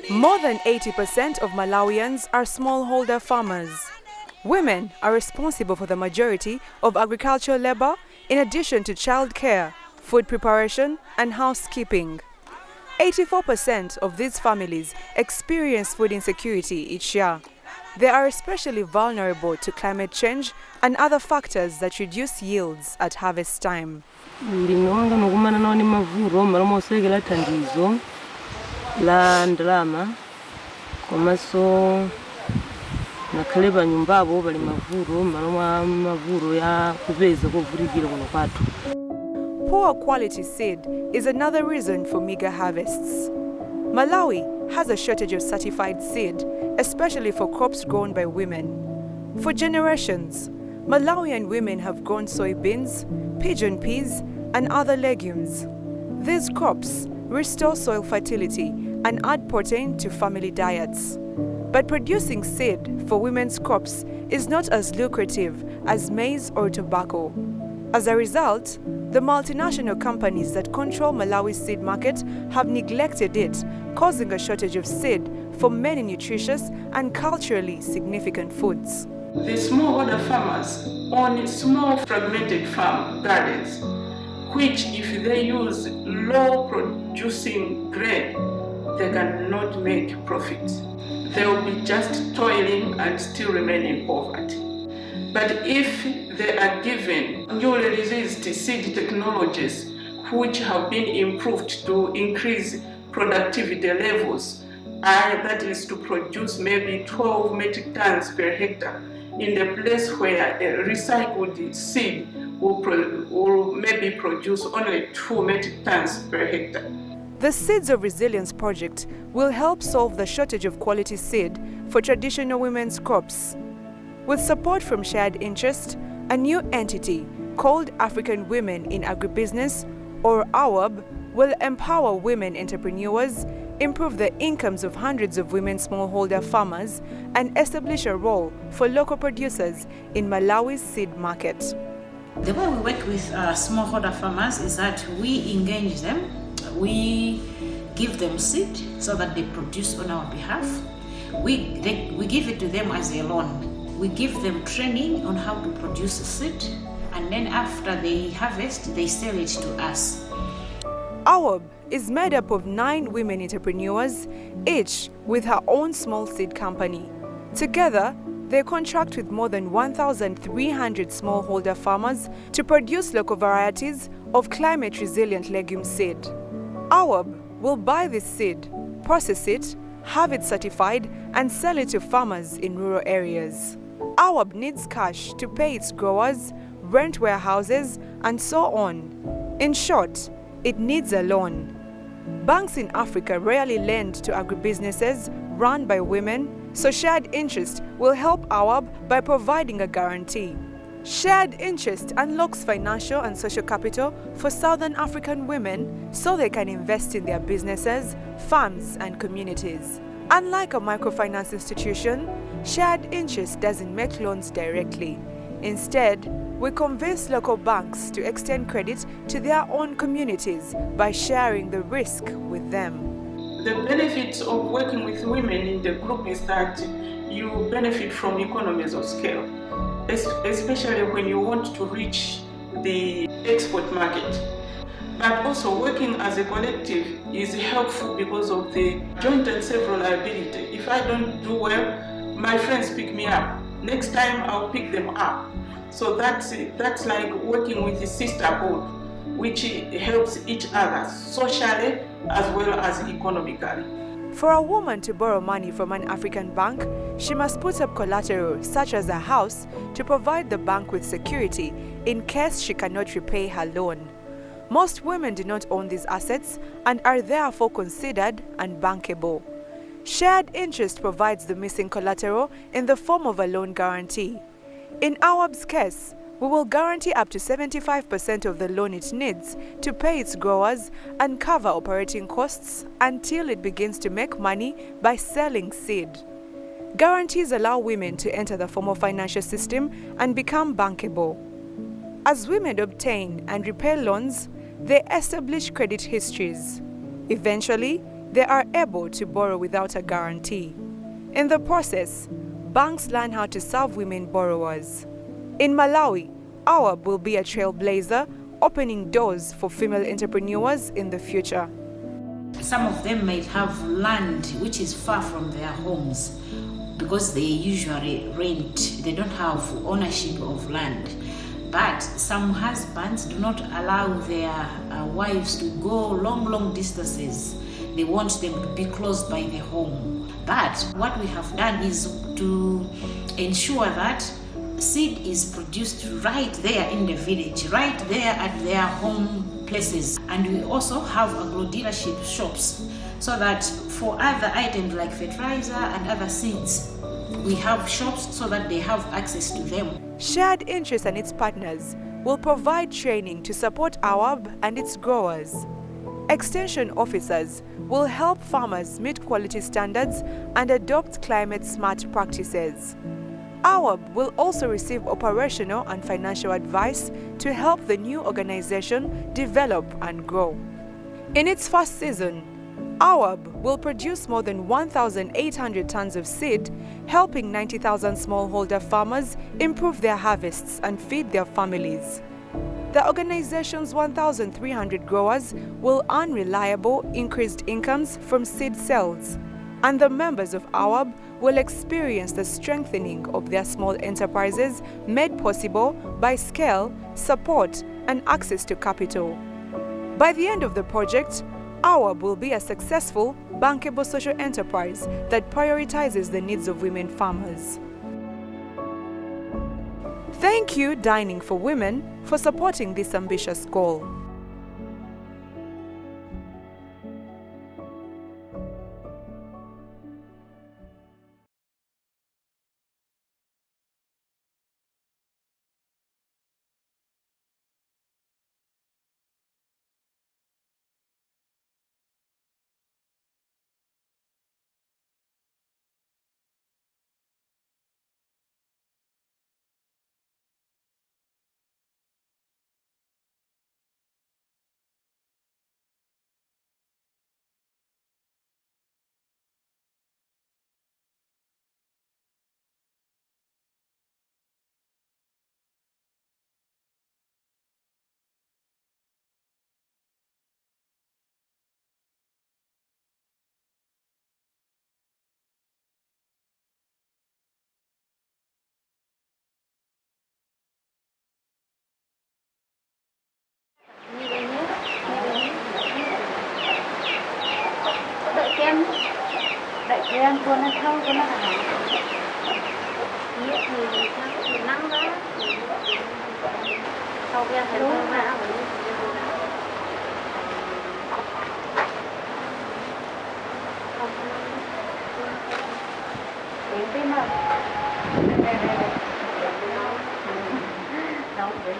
More than 80% of Malawians are smallholder farmers. Women are responsible for the majority of agricultural labor, in addition to childcare, food preparation, and housekeeping. 84% of these families experience food insecurity each year. They are especially vulnerable to climate change and other factors that reduce yields at harvest time. La ndalama komanso nakaleba nyumbabo bali mavuro ya kupeza kuvulikira kuno kwathu. Poor quality seed is another reason for meager harvests. Malawi has a shortage of certified seed, especially for crops grown by women. For generations, Malawian women have grown soybeans, pigeon peas, and other legumes. These crops restore soil fertility and add protein to family diets. But producing seed for women's crops is not as lucrative as maize or tobacco. As a result, the multinational companies that control Malawi's seed market have neglected it, causing a shortage of seed for many nutritious and culturally significant foods. The smallholder farmers own small fragmented farm gardens, which if they use low producing grain, they cannot make profit. They will be just toiling and still remain in poverty. But if they are given newly released seed technologies which have been improved to increase productivity levels, that is to produce maybe 12 metric tons per hectare, in the place where a recycled seed will maybe produce only 2 metric tons per hectare. The Seeds of Resilience project will help solve the shortage of quality seed for traditional women's crops. With support from Shared Interest, a new entity called African Women in Agribusiness, or AWAB, will empower women entrepreneurs, improve the incomes of hundreds of women smallholder farmers, and establish a role for local producers in Malawi's seed market. The way we work with smallholder farmers is that we engage them. We give them seed so that they produce on our behalf. We give it to them as a loan. We give them training on how to produce seed, and then after they harvest, they sell it to us. AWAB is made up of 9 women entrepreneurs, each with her own small seed company. Together, they contract with more than 1,300 smallholder farmers to produce local varieties of climate-resilient legume seed. AWAB will buy this seed, process it, have it certified, and sell it to farmers in rural areas. AWAB needs cash to pay its growers, rent warehouses, and so on. In short, it needs a loan. Banks in Africa rarely lend to agribusinesses run by women, so Shared Interest will help AWAB by providing a guarantee. Shared Interest unlocks financial and social capital for Southern African women so they can invest in their businesses, farms, and communities. Unlike a microfinance institution, Shared Interest doesn't make loans directly. Instead, we convince local banks to extend credit to their own communities by sharing the risk with them. The benefits of working with women in the group is that you benefit from economies of scale, especially when you want to reach the export market. But also working as a collective is helpful because of the joint and several liability. If I don't do well, my friends pick me up. Next time I'll pick them up. So that's like working with a sisterhood, which helps each other socially as well as economically. For a woman to borrow money from an African bank, she must put up collateral such as a house to provide the bank with security in case she cannot repay her loan. Most women do not own these assets and are therefore considered unbankable. Shared Interest provides the missing collateral in the form of a loan guarantee. In AWAB's case, we will guarantee up to 75% of the loan it needs to pay its growers and cover operating costs until it begins to make money by selling seed. Guarantees allow women to enter the formal financial system and become bankable. As women obtain and repay loans, they establish credit histories. Eventually, they are able to borrow without a guarantee. In the process, banks learn how to serve women borrowers. In Malawi, AWAB will be a trailblazer, opening doors for female entrepreneurs in the future. Some of them might have land which is far from their homes because they usually rent, they don't have ownership of land. But some husbands do not allow their wives to go long distances. They want them to be close by the home. But what we have done is to ensure that seed is produced right there in the village, right there at their home places. And we also have agro dealership shops so that for other items like fertilizer and other seeds, we have shops so that they have access to them. Shared Interest and its partners will provide training to support AWAB and its growers. Extension officers will help farmers meet quality standards and adopt climate-smart practices. AWAB will also receive operational and financial advice to help the new organization develop and grow. In its first season, AWAB will produce more than 1,800 tons of seed, helping 90,000 smallholder farmers improve their harvests and feed their families. The organization's 1,300 growers will earn reliable, increased incomes from seed sales, and the members of AWAB will experience the strengthening of their small enterprises made possible by scale, support, and access to capital. By the end of the project, AWAB will be a successful, bankable social enterprise that prioritizes the needs of women farmers. Thank you, Dining for Women, for supporting this ambitious goal. Đợi kem của nó không có nó hả? Nhất thì chắc nắng đó. Sau kem thì nó hả? Đến tin rồi. Đây. Nóng đến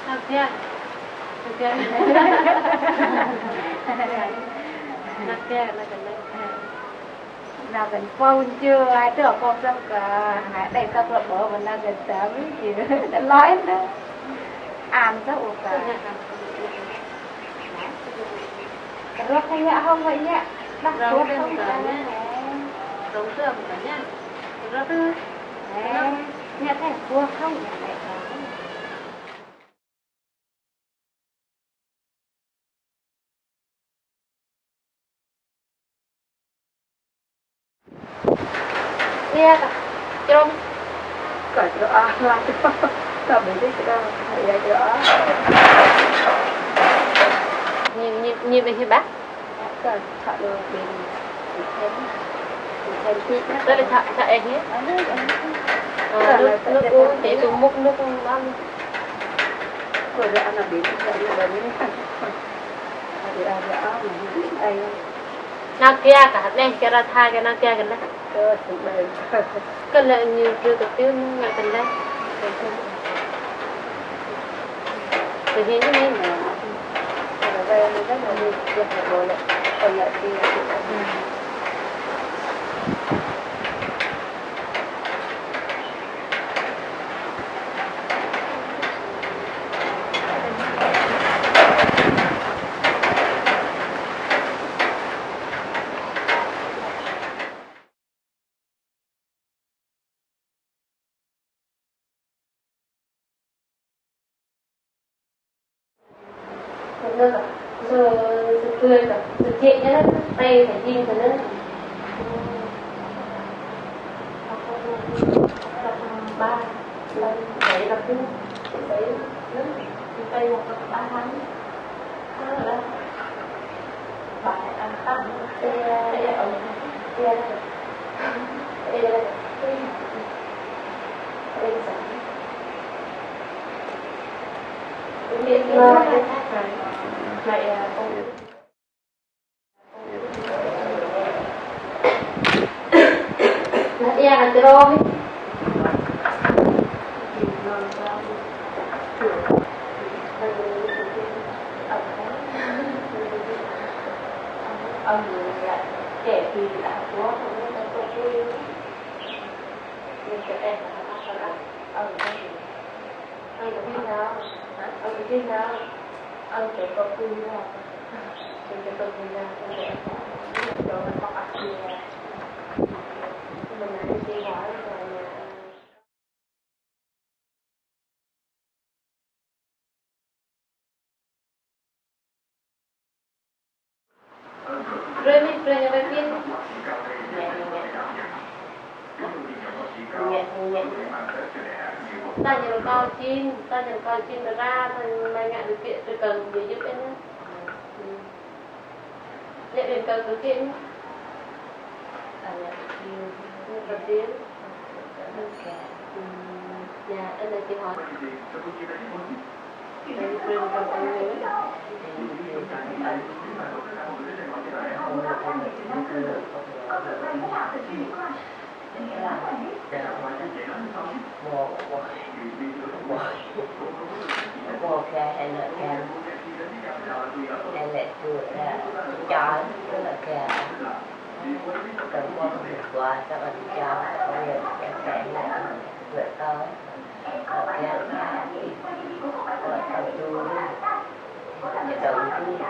sao kia? Okay. Nào gần phone chưa ai được con xong cả hãy đây các lập bờ và nào gần tám gì đã nói đó ăn rất ổn cả rất hay nhạ không vậy nhá đặt xuống không cả nhá giống sườn cả nhá rất nhẹ thế cua không nghe cả trong cả chỗ A là chỗ ta bị cái chỗ hay chỗ A nhìn về phía bắc cả chợ đường bên thêm tí đây là chợ em nhé nước uống để dùng múc nước ăn rồi để ăn là bị chợ đường bên này để ăn là áo mà đây nào kia cả đây cái ra tha cái nào kia cái này cái là nhiều chưa được tiêu ngày tình đây từ khi này là đây rất là nhiều việc phải bồi lại còn lại thì cơ cả sự cười cả sự chuyện nhá tay phải chim thì nó ba lần đấy là cứ đấy nó tay một ba tháng đó là bài ăn tắm xe ở xe biết lại iya kan terus ông trẻ thì đã có không có cái nhưng trẻ em là sao đó ông có biết nào ông biết nào ông sẽ có vui nào ông sẽ có vui nào ông sẽ cho nó có ác gì mình lại đi hỏi rồi Remy pernah nyobain ta nhận cao chin ra mà ngại điều kiện tôi cần người giúp em nhận được cần điều kiện đầu tiên dạ em là chị hỏi em quên con em nhớ hay là chua là cho tức là kè cần qua được qua các bạn cho bây giờ cái là vượt tới kè cần chua để đầu đi